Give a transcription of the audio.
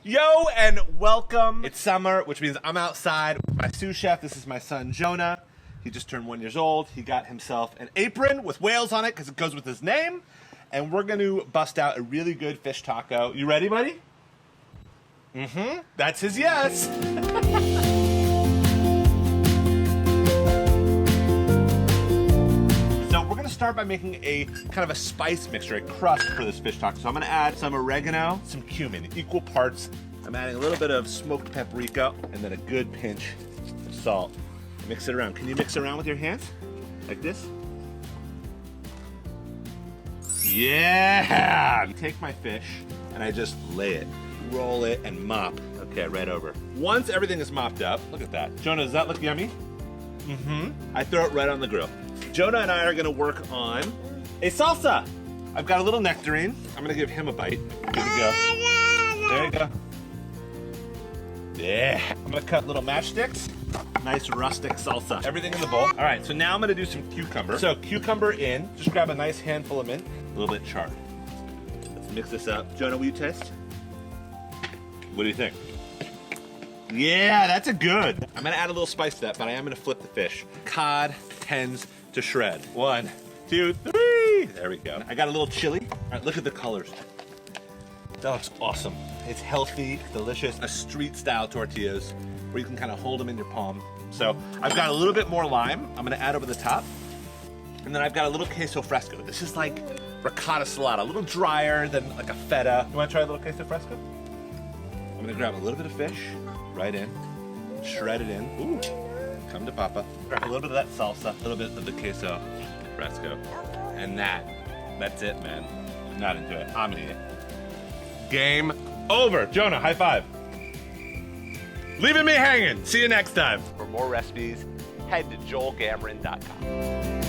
Yo, and welcome. It's summer, which means I'm outside with my sous chef. This is my son, Jonah. He just turned 1 year old. He got himself an apron with whales on it because it goes with his name. And we're going to bust out a really good fish taco. You ready, buddy? Mm-hmm. That's his yes. So we're going to start by making a kind of a spice mixture, a crust for this fish taco. So I'm going to add some oregano, some cumin, equal parts. I'm adding a little bit of smoked paprika and then a good pinch of salt. Mix it around. Can you mix it around with your hands? Like this? Yeah! I take my fish and I just lay it, roll it, and mop. Okay, right over. Once everything is mopped up, look at that. Jonah, does that look yummy? Mm-hmm. I throw it right on the grill. Jonah and I are gonna work on a salsa. I've got a little nectarine. I'm gonna give him a bite. Good to go. There you go. Yeah. I'm gonna cut little matchsticks. Nice rustic salsa. Everything in the bowl. All right, so now I'm gonna do some cucumber. So cucumber in, just grab a nice handful of mint, a little bit charred. Let's mix this up. Jonah, will you taste? What do you think? Yeah, that's a good. I'm gonna add a little spice to that, but I am gonna flip the fish. Cod tends to shred. 1, 2, 3. There we go. I got a little chili. All right, look at the colors. That looks awesome. It's healthy, delicious. A street style tortillas where you can kind of hold them in your palm. So I've got a little bit more lime. I'm gonna add over the top. And then I've got a little queso fresco. This is like ricotta salata, a little drier than like a feta. You wanna try a little queso fresco? I'm gonna grab a little bit of fish, right in, shred it in. Ooh, come to Papa. Grab a little bit of that salsa, a little bit of the queso fresco. And that's it, man. I'm not into it. I'm gonna eat it. Game over. Jonah, high five. Leaving me hanging. See you next time. For more recipes, head to joelgamoran.com.